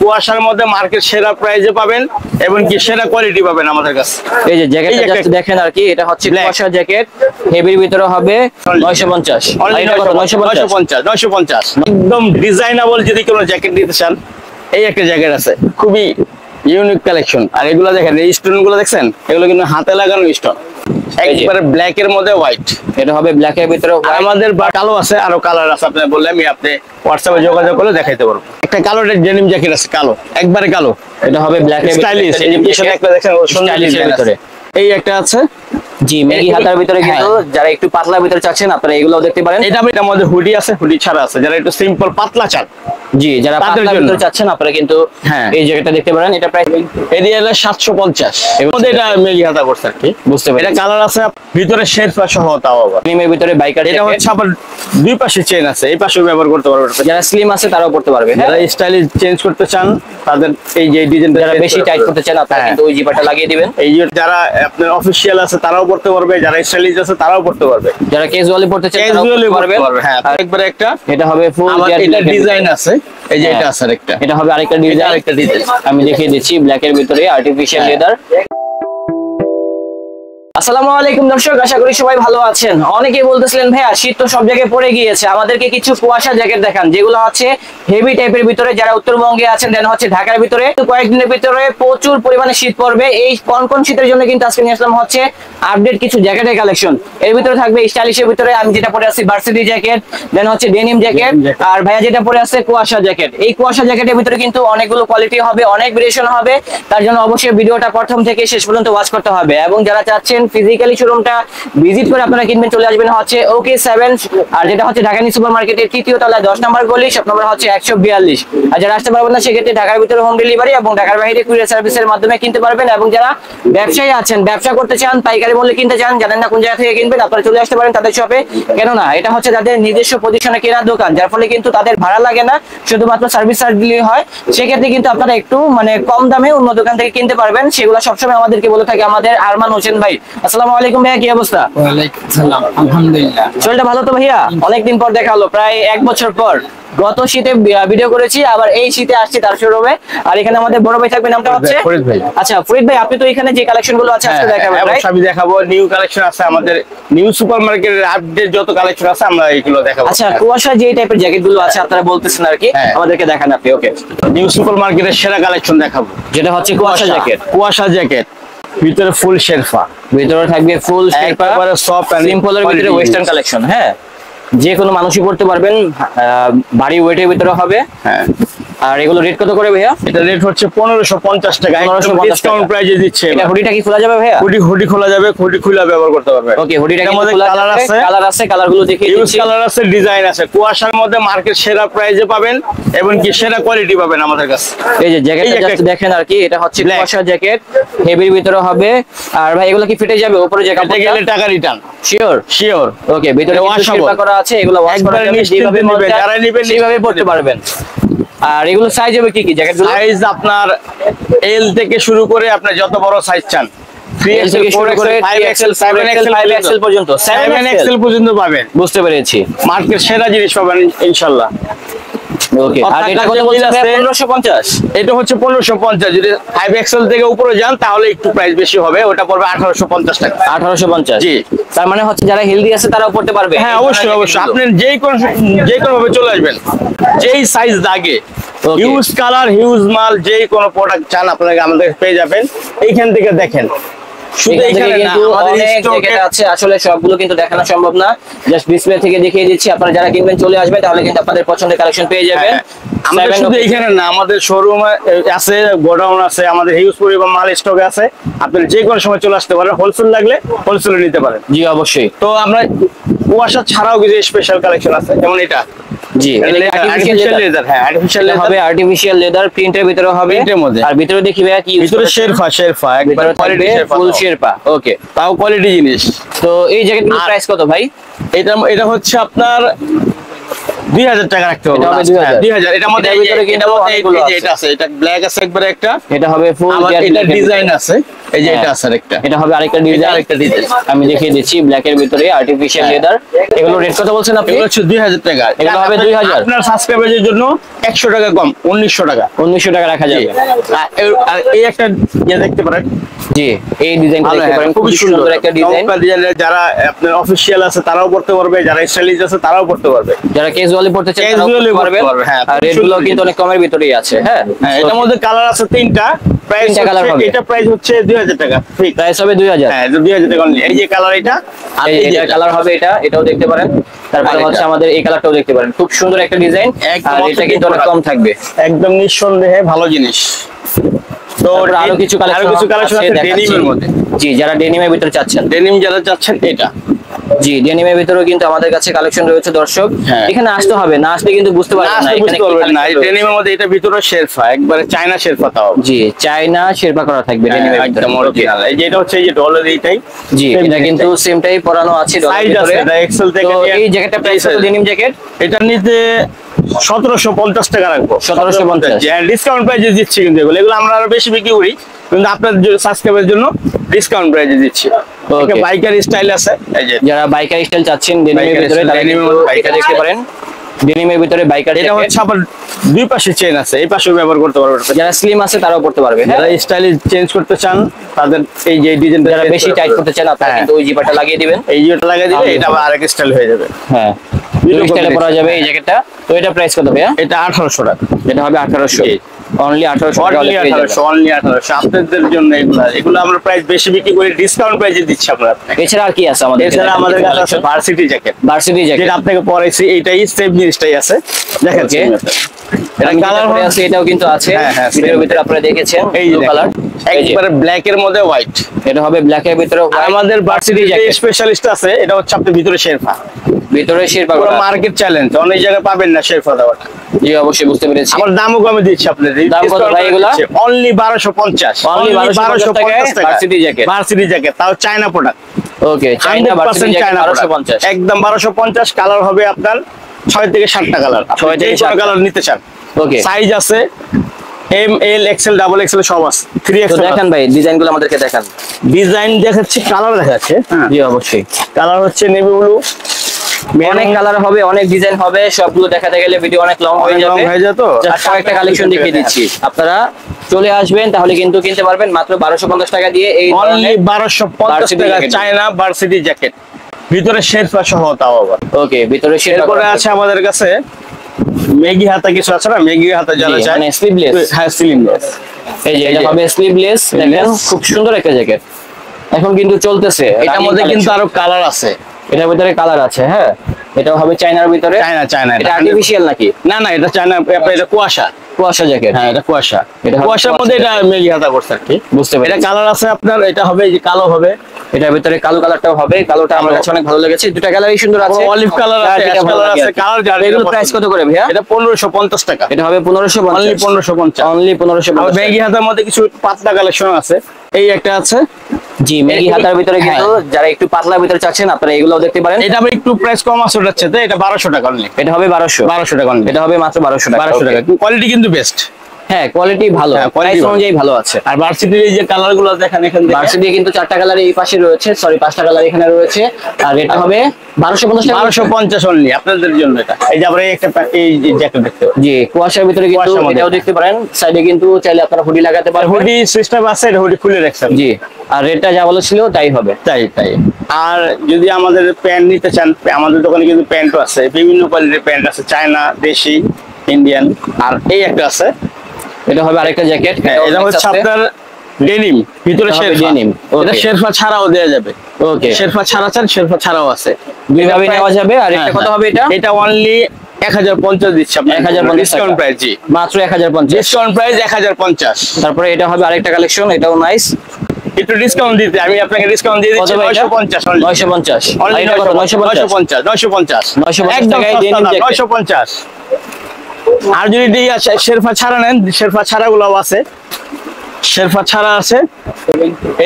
কুয়াশার মধ্যে মার্কেট সেরা প্রাইসে পাবেন এবং কি সেরা কোয়ালিটি পাবেন আমাদের কাছে। এই যে জ্যাকেটটা জাস্ট দেখেন আর কি, এটা হচ্ছে কুয়াশা জ্যাকেট, হেভির ভিতরে হবে 950 950 একদম ডিজাইনেবল। যদি কোনো জ্যাকেট নিতে চান, এই একটা জ্যাকেট আছে খুবই ইউনিক কালেকশন। আর এগুলো দেখেন, এই স্টোন গুলো দেখছেন, এগুলো কিন্তু হাতে লাগানো স্টোন, একবারে ব্ল্যাক এর মধ্যে হোয়াইট। এটা হবে ব্ল্যাক এর ভিতরে, আমাদের কালো আছে, আরো কালার আছে। আপনি বললে আমি আপনি হোয়াটসঅ্যাপে যোগাযোগ করলে দেখাইতে পারবো। একটা কালো ডেনিম জ্যাকেট আছে, কালো, একবারে কালো। এটা হবে ব্ল্যাক এর স্টাইলিশ। এই যে পিছনে একটা দেখেন স্টাইলিশের ভিতরে এই একটা আছে। জি, মেগি হাতার ভিতরে কিন্তু যারা একটু পাতলা ভিতরে চাচ্ছেন আপনারা এগুলোও দেখতে পারেন। এটার মধ্যে হুডি আছে, হুডি ছাড়া আছে। যারা একটু সিম্পল পাতলা চান, জি, যারা পাতলা ভিতরে চাচ্ছেন আপনারা কিন্তু এই জ্যাকেটটা দেখতে পারেন। এটা প্রাইস এরিয়া 750 এর মধ্যে। এটা মেগি হাতা করছে আর কি, বুঝতে পারেন। এটা কালার আছে ভিতরে শেরপা সহ, তাও আবার নিমের ভিতরে বাইকার। এটা হচ্ছে আবার দুই পাশে চেন আছে, এই পাশেও ব্যবহার করতে পারবে। যারা স্লিম আছে তারাও পড়তে পারবে। যারা স্টাইলিশ চেঞ্জ করতে চান তাদের এই যে ডিজাইনটা, যারা বেশি টাইট করতে চান আপনারা কিন্তু ওই জিপারটা লাগিয়ে দিবেন। এই যে যারা আপনার অফিশিয়াল আছে তারাও পড়তে পারবে, যারা স্টাইলিশ আছে তারাও পড়তে পারবে, যারা ক্যাজুয়ালি পড়তে চান তারাও পড়তে পারবে। হ্যাঁ, একবারে একটা এটা হবে ফুল এটা ডিজাইন আছে। এই যে এটা আছে আরেকটা, এটা হবে আরেকটা ডিজাইন। আমি দেখিয়ে দিচ্ছি, ব্ল্যাক এর ভিতরে আর্টিফিশিয়াল লেদার। আসসালামু আলাইকুম দর্শক, আশা করি সবাই ভালো আছেন। অনেকেই বলতেছিলেন ভাইয়া শীত তো সব জায়গায় পড়ে গিয়েছে, আমাদেরকে কিছু কুয়াশা জ্যাকেট দেখান যেগুলো হচ্ছে হেভি টাইপের ভিতরে। যারা উত্তরবঙ্গে আছেন, দেন হচ্ছে ঢাকার ভিতরে কয়েকদিনের ভিতরে প্রচুর পরিমাণে শীত পড়বে। এই কোন শীতের জন্য কিন্তু আজকে নিয়ে আসলাম হচ্ছে আপডেট কিছু জ্যাকেটের কালেকশন। এর ভিতরে থাকবে স্টাইলিশের ভিতরে আমি যেটা পরে আছি ভার্সিটি জ্যাকেট, দেন হচ্ছে ডেনিম জ্যাকেট, আর ভাইয়া যেটা পরে আছে কুয়াশা জ্যাকেট। এই কুয়াশা জ্যাকেটের ভিতরে কিন্তু অনেকগুলো কোয়ালিটি হবে, অনেক ভেরিয়েশন হবে। তার জন্য অবশ্যই ভিডিওটা প্রথম থেকে শেষ পর্যন্ত ওয়াচ করতে হবে। এবং যারা চাচ্ছেন ফিজিক্যালি শোরুমটা ভিজিট করে আপনারা কিনবেন, চলে আসবেন হচ্ছে OK7, আর যেটা হচ্ছে ঢাকা নিউ সুপার মার্কেটের তৃতীয় তলায় 10 নম্বর গলি, শপ নম্বর হচ্ছে 142। আর যারা আসতে পারবেন না সেক্ষেত্রে ঢাকার ভিতরে হোম ডেলিভারি এবং ঢাকার বাইরে কুরিয়ার সার্ভিসের মাধ্যমে কিনতে পারবেন। এবং যারা ব্যবসায়ী আছেন, ব্যবসা করতে চান, পাইকারি মূল্যে কিনতে চান, জানেন না কোন জায়গা থেকে কিনবেন, আপনারা চলে আসতে পারেন তাদের শপে। কেননা এটা হচ্ছে তাদের নিজস্ব প্রতিষ্ঠানে কেনার দোকান, যার ফলে কিন্তু তাদের ভাড়া লাগে না, শুধুমাত্র সার্ভিস চার্জ দিলেই হয়। সেক্ষেত্রে কিন্তু আপনারা একটু কম দামে অন্য দোকান থেকে কিনতে পারবেন। সেগুলো সবসময় আমাদেরকে বলে থাকে আমাদের আরমান হোসেন ভাই। আসসালামু আলাইকুম ভাইয়া, কি অবস্থা? ওয়ালাইকুম সালাম, আলহামদুলিল্লাহ। শরীরটা ভালো তো ভাইয়া? অনেকদিন পর দেখা হলো, প্রায় 1 বছর পর। গত শীতে ভিডিও করেছি, আবার এই শীতে আসছি তার শোরুমে। আর এখানে আমাদের বড় ভাই থাকবে, নামটা হচ্ছে ফরিদ ভাই। আচ্ছা ফরিদ ভাই, আপনি তো এখানে যে কালেকশন গুলো আছে আজকে দেখাবেন, রাইট? আমি দেখাবো নিউ কালেকশন আছে আমাদের, নিউ সুপার মার্কেটের আপডেট যত কালেকশন আছে আমরা এইগুলো দেখাবো। আচ্ছা, কুয়াশা যে টাইপের জ্যাকেট গুলো আছে আপনারা বলতেছেন আর কি, আমাদেরকে দেখান আপনি। ওকে, নিউ সুপার মার্কেটের সেরা কালেকশন দেখাবো, যেটা হচ্ছে কুয়াশা জ্যাকেট। কুয়াশা জ্যাকেট ভিতরে ফুল শেরপা, ভিতরে থাকবে ফুল শেরপা, একেবারে সফট এন্ড সিম্পলের ভিতরে ওয়েস্টার্ন কালেকশন। হ্যাঁ, যে কোনো মানুষই পড়তে পারবেন, ভারী ওয়েটের ভিতরে হবে। হ্যাঁ, আর এগুলো রেট কত করে ভাইয়া? এটা রেট হচ্ছে 1550 টাকা, 1550 ডিসকাউন্ট প্রাইসে দিচ্ছে। এটা হুডিটা কি খোলা যাবে ভাইয়া? হুডি খোলা যাবে, হুডি খুলে ব্যবহার করতে পারবে। ওকে, হুডিটা কি মধ্যে খোলা কালার যাবে? আছে, কালার আছে, কালারগুলো দেখিয়ে দিচ্ছি। কালার আছে, ডিজাইন আছে। কুয়াশার মধ্যে মার্কেট সেরা প্রাইসে পাবেন এবং কি সেরা কোয়ালিটি পাবেন আমাদের কাছে। এই যে জ্যাকেটটা জাস্ট দেখেন আর কি, এটা হচ্ছে কুয়াশা জ্যাকেট, হেভির ভিতরে হবে। আর ভাই এগুলো কি ফিটে যাবে উপরে জ্যাকেটে গেলে টাকা রিটার্ন? Sure sure. ওকে, ভিতরে শেরপা করা আছে, এগুলো ওয়াশ করা যাবে, যেভাবে মন চায় যারা নেবেন সেইভাবে পড়তে পারবেন। আর এগুলো সাইজ হবে কি জ্যাকেট গুলো? সাইজ আপনার এল থেকে শুরু করে আপনি যত বড় সাইজ চান, 3XL থেকে শুরু করে 5XL 5XL পর্যন্ত, 7XL পর্যন্ত পাবেন। বুঝতে পেরেছি, মার্কেট সেরা জিনিস পাবেন ইনশাআল্লাহ। ওকে, আর এটা কত বলছেন? 1550। এটা হচ্ছে 1550। যদি 5XL থেকে উপরে যান তাহলে একটু প্রাইস বেশি হবে, ওটা পড়বে 1850 টাকা। 1850, জি। তার মানে হচ্ছে যারা হেলদি আছে তারাও পড়তে পারবে। হ্যাঁ, অবশ্যই অবশ্যই। আপনি যে কোনো ভাবে চলে আসবেন, যেই সাইজ লাগে, হিউজ কালার, হিউজ মাল, যে কোনো প্রোডাক্ট চান আপনাকে আমাদের পেয়ে যাবেন। এইখান থেকে দেখেন, শুধু এখানে না, আমাদের স্টকে আছে। আসলে সবগুলো কিন্তু দেখানো সম্ভব না, জাস্ট ডিসপ্লে থেকে দেখিয়ে দিচ্ছি। আপনারা যারা কিনবেন চলে আসবে, তাহলে কিন্তু আপনাদের পছন্দের কালেকশন পেয়ে যাবেন। আমাদের শুধু এখানে না, আমাদের শোরুমে আছে, গোডাউন আছে, আমাদের হিউজ পরিমাণ মাল স্টকে আছে। আপনি যে কোনো সময় চলে আসতে পারেন, হোলসেল লাগলে হোলসেলে নিতে পারেন। জি অবশ্যই। তো আমরা কুয়াশা ছাড়াও কিছু স্পেশাল কালেকশন আছে, যেমন এটা। জি, আর্টিফিশিয়াল লেদার। হ্যাঁ, আর্টিফিশিয়াল লেদার হবে, আর্টিফিশিয়াল লেদার প্রিন্টের ভিতরে হবে। প্রিন্টের মধ্যে। আর ভিতরে দেখি ভাইয়া কি ভিতরে শেরপা একবার কোয়ালিটি শেরপা, ফুল শেরপা। ওকে, তাও কোয়ালিটি জিনিস। তো এই জ্যাকেটগুলোর প্রাইস কত ভাই? এটা হচ্ছে আপনার 2000 টাকা রাখতে হবে। এটা হবে 2000 2000 এটার মধ্যে এটার ভিতরে কিন্তু অনেকগুলো এই যে আছে। এটা আছে, এটা ব্ল্যাক আছে একবারে একটা, এটা হবে ফুল আবার জেড এটা ডিজাইন আছে, এই যে এটা আছে আরেকটা, এটা হবে আরেকটা এটা ডিজাইন। আরেকটা ডিজাইন। আমি দেখিয়ে দিচ্ছি ব্ল্যাক এর ভিতরে আর্টিফিশিয়াল লেদার। এগুলো রেট কত বলছেন আপনি? এগুলো হচ্ছে 2000 টাকা। এগুলো হবে 2000 আপনার সাবস্ক্রাইবারের জন্য 100 টাকা কম, 1900 টাকা। 1900 টাকা রাখা যাবে। আর এই একটা ইয়ে দেখতে পারেন, জি, এই ডিজাইনটা ভালো, দেখতে হ্যাঁ, পারেন, খুবই খুবই সুন্দর একটা ডিজাইন। চমৎকার ডিজাইনের। যারা আপনার অফিসিয়াল আছে তারাও পড়তে পারবে, যারা স্টাইলিশ আছে তারাও পড়তে পারবে। যারা ক্যাজুয়ালি পড়তে চান তারাও Casually পড়তে পড়তে পারবেন। পারবে, হ্যাঁ, আর খুব রেট গুলো সুন্দর কিন্তু অনেক কমের ভিতরেই আছে। হ্যাঁ, হ্যাঁ, এটার মধ্যে কালার আছে 3টা, প্রাইস তিনটা colour হবে। এটা প্রাইস হচ্ছে 2000 টাকা ফিক্স। প্রাইস হবে 2000। হ্যাঁ, 2000 টাকা only। এই যে কালার এটা, আর এই যে এটা কালার হবে, এটাও দেখতে পারেন। তারপরে আর হচ্ছে এটা। আমাদের এই কালারটাও দেখতে পারেন, খুব সুন্দর একটা ডিজাইন। একদম আর এটা কিন্তু অনেক authentic কম থাকবে। একদম নিঃসন্দেহে ভালো জিনিস। তো তারপরে আরো কিছু কালেকশন আছে ডেনিমের মধ্যে। জি, যারা ডেনিমের ভিতরে চাচ্ছেন, ডেনিম যারা চাচ্ছেন এটা, জি ডেনিমের ভিতরেও কিন্তু আমাদের কাছে কালেকশন রয়েছে দর্শক। হ্যাঁ। এখানে আসতে হবে, না আসলে কিন্তু বুঝতে না পারবেন না আসলে এখানে বুঝতে কি পারবেন না। এই collection রয়েছে। ডেনিমের মধ্যে এটা ভিতরে শেরফা, একবারে চায়না শেরফা তাও। জি, চায়না শেরপা করা থাকবে ডেনিমের ভিতরে। একদম অরিজিনাল। এই যে এটা হচ্ছে এই যে ডলার এইটাই। জি, এটা কিন্তু সেমটাই পরানো আছে ডলার সাইজ আছে, ভিতরে। এটা এক্সেল থেকে তো নিয়ে- এই জ্যাকেটটা প্রাইস কত? ডেনিম জ্যাকেট এটা নিতে 1750 টাকা রাখবো। 1750 ডিসকাউন্ট প্রাইসে দিচ্ছি কিন্তু এগুলো আমরা আরো বেশি বিক্রি করি, কিন্তু আপনার সাবস্ক্রাইবের জন্য ডিসকাউন্ট প্রাইসে দিচ্ছি। Okay. বাইকার স্টাইল আছে, এই যে যারা বাইকার স্টাইল চাচ্ছেন ডেনিমের Biker ভিতরে, style, তারা denim এর কিন্তু মধ্যে biker এটা দেখতে style। পারেন। ডেনিমের ভিতরে বাইকার এটা হচ্ছে আবার দুই পাশে চেন আছে, এই পাশেও ব্যবহার করতে পারবে। যারা স্লিম আছে তারাও পড়তে পারবে। হ্যাঁ, যারা স্টাইল চেঞ্জ করতে চান তাদের এই যে ডিজাইনটা, যারা বেশি টাইট করতে চান আপনারা হ্যাঁ। কিন্তু ওই জিপারটা লাগিয়ে দিবেন। এই যেটা লাগিয়ে দিলে তাহলে এটা আবার আরেক স্টাইল হয়ে যাবে। হ্যাঁ, দুই দুই রকম স্টাইলে পরা design। যাবে এই জ্যাকেটটা। তো এটা প্রাইস কত ভাইয়া? এটা 1800 টাকা। এটা হবে 1800, জি। অনলি 1800 টাকা হলে অনলি পেয়ে যাবেন। 1800, অনলি 1800 আপনাদের জন্য। এগুলো আমরা প্রাইস বেশি বিক্রি করি, ডিসকাউন্ট প্রাইসে দিচ্ছি আমরা আপনাকে। এছাড়া আর কি আছে আমাদের? এছাড়া আমাদের কাছে আছে ভার্সিটি জ্যাকেট, ভার্সিটি জ্যাকেট। যেটা আপনাকে পরাইছি এইটাই সেম জিনিসটাই আছে, দেখেন। Okay. এটা কালার পরে আছে, এটাও কিন্তু আছে। হ্যাঁ, হ্যাঁ, ভিডিওর same। ভিতরে আপনারা দেখেছেন এই যে ব্লু কালার। একবারে ব্ল্যাক এর মধ্যে হোয়াইট। এটা হবে ব্ল্যাক এর ভিতরে আর white, আমাদের ভার্সিটি জ্যাকেট। স্পেশালিস্ট আছে, এটা হচ্ছে আপনার ভিতরে শেরফা। ভিতরে শেরপা পুরো করা। মার্কেট চ্যালেঞ্জ, অনেক জায়গায় পাবেন না শেরফা দেওয়াটা। জি, অবশ্যই বুঝতে পেরেছি। আমার দামও কমে দিচ্ছি আপনাদের। দাম কত ভাই এগুলা? অনলি 1250। Only 1250 টাকায় টাকা ভার্সিটি জ্যাকেট। ভার্সিটি জ্যাকেট, তাও চায়না প্রোডাক্ট। ওকে, চাইনা ভার্সিটি 100% জ্যাকেট চায়না 1250। একদম 1250। কালার হবে আপনার 6 থেকে 7টা কালার, 6 থেকে 7টা কালার নিতে চান। ওকে, সাইজ আছে এম, এল, এক্সেল, ডাবল এক্সেল সব আছে, তো 3XL দেখান ভাই ডিজাইনগুলো আমাদেরকে দেখান। ডিজাইন দেখাচ্ছি, কালার দেখাচ্ছে। হ্যাঁ, জি অবশ্যই, কালার হচ্ছে নেভি ব্লু, অনেক কালার হবে, অনেক ডিজাইন হবে, সবগুলো দেখাতে গেলে ভিডিও অনেক লং হয়ে অনেক long যাবে। হয়ে যেত। জাস্ট কয়েকটা কালেকশন দেখিয়ে দিচ্ছি, আপনারা চলে আসবেন তাহলে কিন্তু কিনতে পারবেন মাত্র 1250 টাকা দিয়ে এই অনলি ধরনের 1250 ভার্সিটি টাকা জ্যাকেট। চায়না ভার্সিটি জ্যাকেট, ভিতরে শেরফা সহ তাও আবার। ওকে, ভিতরে শেরপা এরপরে করা আছে আমাদের কাছে মেগি হাতা কিছু আছে না, মেগি হাতা যারা জি, চায়, মানে sleeveless। হ্যাঁ স্লিভলেস। এই যে এটা হবে স্লিভলেস, দেখেন খুব সুন্দর একটা জ্যাকেট, এখন কিন্তু চলতেছে। এটার মধ্যে কিন্তু আরো কালার আছে। এটার ভিতরে কালার আছে। হ্যাঁ, এটাও হবে চায়নার ভিতরে। চায়না এটা আর্টিফিশিয়াল নাকি? না না, এটা চায়না, এটা কুয়াশা। কুয়াশা জ্যাকেট। হ্যাঁ, এটা কুয়াশা। এটা হবে কুয়াশার মধ্যে এটা মেগি হাতা করছে আর কি। বুঝতে এটা পেরেছি। কালার আছে আপনার, এটা হবে এই যে কালো হবে, এটার ভিতরে কালো কালারটাও হবে, কালোটা আমার কাছে অনেক ভালো লেগেছে। দুটা কালারই সুন্দর আছে, অলিভ কালার আছে, যেটা অ্যাশ ভালো কালার লাগে আছে, আর কি। কালার যার এগুলো যেটা প্রাইস পছন্দ। কত করে ভাইয়া? এটা 1550 টাকা। এটা হবে অনলি 1550। 1550। অনলি 1550। আর ম্যাগি হাতার মধ্যে কিছু পাতলা কালেকশন আছে, এই একটা আছে। জি, ম্যাগি হাতার ভিতরে কিন্তু যারা একটু পাতলা ভিতরে চাচ্ছেন আপনারা এগুলোও দেখতে পারেন। এটা আবার একটু প্রাইস কম আছে ওটার চেয়ে, এটা 1200 টাকা অনলি। এটা হবে 1200। 1200 টাকা অনলি। এটা হবে মাত্র 1200 টাকা। 1200 টাকা, কোয়ালিটি কিন্তু বেস্ট। হ্যাঁ, কোয়ালিটি ভালো, হ্যাঁ, quality প্রাইস ভালো। অনুযায়ী ভালো আছে। আর ভার্সিটির এই যে কালার গুলো দেখেন এখান থেকে, ভার্সিটি কিন্তু 4টা কালার এই পাশে রয়েছে, সরি 5টা কালার এখানে রয়েছে। আর এটা হবে 1250 টাকা। 1250 অনলি আপনাদের জন্য। এটা এই যে আমরা এই একটা এই জ্যাকেট দেখতে পাচ্ছি, জি, কুয়াশার ভিতরে কিন্তু কুয়াশার মধ্যে। এটাও দেখতে পারেন। সাইডে কিন্তু চাইলে আপনারা হুডি লাগাতে পারবেন। হুডি সিস্টেম আছে, এটা হুডি খুলে রাখছেন। জি, আর রেটটা যা বলেছিল তাই হবে। তাই। আর যদি আমাদের প্যান্ট নিতে চান, আমাদের দোকানে কিন্তু প্যান্টও আছে, বিভিন্ন কোয়ালিটির প্যান্ট আছে, চায়না, দেশি, ইন্ডিয়ান। আর এই একটা আছে, এটা হবে আরেকটা জ্যাকেট। এটা হচ্ছে আপনার ডেনিম, ভিতরে এটা হবে শেরফা। denim, okay. এটা শেরফা ছাড়াও দেয়া যাবে। ওকে, শেরফা ছাড়া চান, শেরফা ছাড়াও আছে, দুইভাবে এটা নেওয়া যাবে। আর এটা হ্যাঁ, কত হবে এটা? এটা অনলি 1050 দিচ্ছি আপনাকে। 1050 ডিসকাউন্ট প্রাইস। জি, মাত্র 1050। Discount price 1050। তারপরে এটা হবে আরেকটা কালেকশন, এটাও নাইস। একটু ডিসকাউন্ট দিতে আমি আপনাকে ডিসকাউন্ট দিয়ে দিচ্ছি, কত ভাই এটা? 950 only। 950। আর Only এটা কত? 950। 950 একদম টাকায় সস্তা denim দাম, jacket। 950। আর যদি শেরফা ছাড়া নেন, শেরফা ছাড়া গুলো আছে, শেরফা ছাড়া আছে,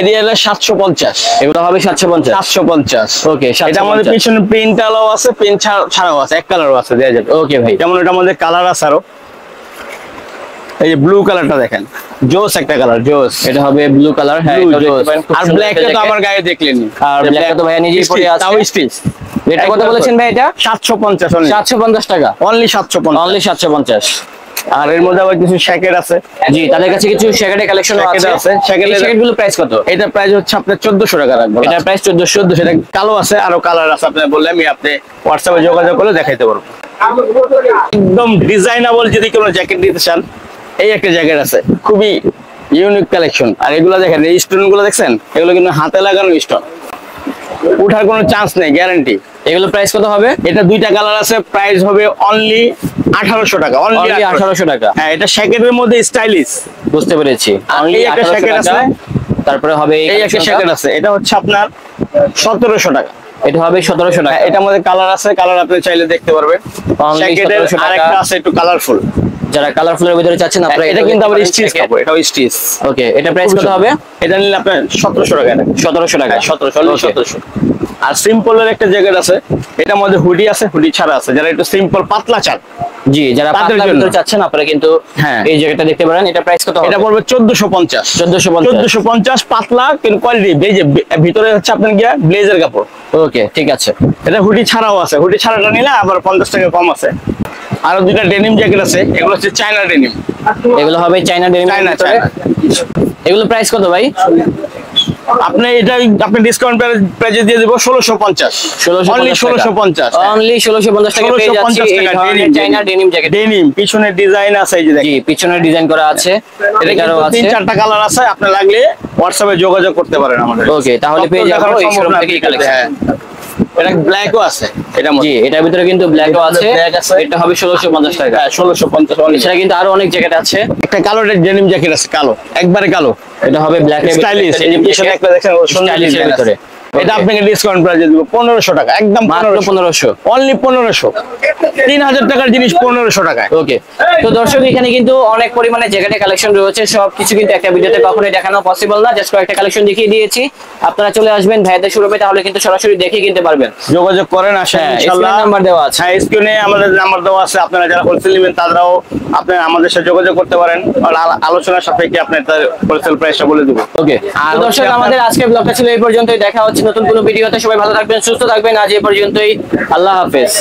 এরিয়া 750। এগুলো হবে 750। 750। ওকে, এটা আমাদের পিছনে প্রিন্ট আলাও আছে, প্রিন্ট ছাড়াও আছে, এক কালারও আছে, দেওয়া যাবে। ওকে ভাই, যেমন এটা আমাদের কালার আছে আরো, এই যে ব্লু কালারটা দেখেন, জোস একটা কালার, জোস। এটা হবে ব্লু কালার। হ্যাঁ, Blue এটাও দেখতে জোস। পারেন, খুব আর সুন্দর ব্ল্যাকটা একটা তো jacket। আমার গায়ে দেখলেন, আর ব্ল্যাকটা তো ভাইয়া নিজেই পরে আছে। তাও স্টিচ। এটা কত বলেছেন ভাই? এটা 750 only। 750 টাকা, অনলি 750। অনলি 750। আর এর মধ্যে আবার কিছু শ্যাকেট আছে। জি, তাদের কাছে কিছু শ্যাকেটের কালেকশন Jacket আছে। আছে, jacket এই এর- শ্যাকেট গুলো প্রাইস কত? এটা প্রাইস হচ্ছে আপনার 1400 টাকা রাখবো। এটার প্রাইস 1400। সেটা কালো আছে, আরো কালার আছে, আপনি বললে আমি আপনি হোয়াটসঅ্যাপে যোগাযোগ করলে দেখাইতে পারবো। একদম ডিজাইনেবল যদি কোনো জ্যাকেট নিতে চান, এই একটা জ্যাকেট আছে, খুবই ইউনিক কালেকশন। আর এগুলো দেখেন, এই স্টোন গুলো দেখছেন, এগুলো কিন্তু হাতে লাগানো স্টোন, উঠার কোনো চান্স নেই, গ্যারান্টি। এগুলো প্রাইস কত হবে? এটা দুইটা কালার আছে, প্রাইস হবে অনলি 1800 টাকা। অনলি 1800 টাকা। হ্যাঁ, এটা শ্যাকেটের মধ্যে স্টাইলিশ। বুঝতে পেরেছি, আর অনলি এই একটা 1800 jacket টাকা। আছে। তারপরে হবে এই একটা শ্যাকেট আছে, এটা হচ্ছে আপনার 1700 টাকা। এটা হবে 1700 টাকা। হ্যাঁ, এটার মধ্যে কালার আছে, কালার আপনি চাইলে দেখতে পারবেন। Only শ্যাকেটের 1700 টাকা। আরেকটা আছে একটু কালারফুল, যারা কালারফুলের ভিতরে চাচ্ছেন আপনারা এটা কিন্তু আবার স্টিচ কাপড়, এটাও স্টিচ। ওকে, এটা প্রাইস কত হবে? এটা নিলে আপনার 1700 টাকা। 1700 টাকা। 1700। আর সিম্পলের একটা জ্যাকেট আছে, এটার মধ্যে হুডি আছে, হুডি ছাড়া আছে। যারা একটু সিম্পল পাতলা চান, জি, যারা তাদের পাতলার জন্য। ভিতরে চাচ্ছেন আপনারা কিন্তু হ্যাঁ। এই জ্যাকেটটা দেখতে পারেন। এটা প্রাইস কত হবে? এটা পড়বে 1450। 1450 পাতলা কিন্তু কোয়ালিটি। এই যে ভিতরে হচ্ছে আপনার গিয়া ব্লেজার কাপড়। ওকে, ঠিক আছে। এটা হুডি ছাড়াও আছে, হুডি ছাড়াটা নিলে আবার 50 টাকা কম আছে। আরো দুইটা ডেনিম জ্যাকেট আছে, এগুলো হচ্ছে চায়না ডেনিম। এগুলো হবে চায়না ডেনিম। চায়না। এগুলো প্রাইস কত ভাই? আপনি এটা আপনি ডিসকাউন্ট প্রাইজে দিয়ে দেব 1650। অনলি 1650। অনলি 1650 টাকা পেয়ে যাচ্ছি 1650 এই টাকা ধরনের চায়না ডেনিম জ্যাকেট। ডেনিম পিছনে ডিজাইন আছে, এই যে জি, দেখেন। পিছনে ডিজাইন করা আছে, এটা এটারও কিন্তু আছে। 3-4টা কালার আছে, আপনি লাগলে হোয়াটসঅ্যাপে যোগাযোগ করতে পারেন আমাদের। ওকে, তাহলে পেয়ে সব তো যাবো দেখানো এই সম্ভব শোরুম না থেকেই ভিডিওতে, কালেকশন। হ্যাঁ। এটা ব্ল্যাকও আছে, এটা জি, এটার ভিতরে কিন্তু ব্ল্যাকও আছে। black আছে। এটা হবে 1650 টাকা। 1650 অনলি। এছাড়া কিন্তু আরো অনেক জ্যাকেট আছে। একটা কালো ডেনিম জ্যাকেট আছে, কালো, একবারে কালো, এটা হবে ব্ল্যাক এর স্টাইলিশ। এই যে পিছনে একটা দেখেন, স্টাইলিশের ভিতরে। এটা আপনাকে ডিসকাউন্ট প্রাইজে দিব 1500 টাকা, একদম মাত্র 1500। অনলি 1500। 3000 টাকার জিনিস 1500 টাকায়। ওকে, তো দর্শক এখানে কিন্তু অনেক পরিমাণে জ্যাকেটের কালেকশন রয়েছে। সবকিছু কিন্তু একটা ভিডিওতে কখনোই দেখানো পসিবল না, জাস্ট কয়েকটা কালেকশন দেখিয়ে দিয়েছি। আপনারা চলে আসবেন ভাইদের শোরুমে, তাহলে কিন্তু সরাসরি দেখে কিনতে পারবেন। যোগাযোগ করেন, আসেন হ্যাঁ, ইনশাআল্লাহ। স্ক্রিনে নাম্বার দেওয়া আছে। হ্যাঁ, স্ক্রিনে আমাদের নাম্বার দেওয়া আছে। আপনারা যারা হোলসেল নেবেন তারাও আপনারা আমাদের সাথে যোগাযোগ করতে পারেন। আর আলোচনার সাপেক্ষে আপনার তার হোলসেল প্রাইসটা বলে দেবো। ওকে, আর তো দর্শক হচ্ছে আমাদের আজকের ব্লগটা ছিল এই পর্যন্তই। দেখা হচ্ছে নতুন কোনো ভিডিওতে। সবাই ভালো থাকবেন, সুস্থ থাকবেন। আজ এই পর্যন্তই। আল্লাহ হাফেজ।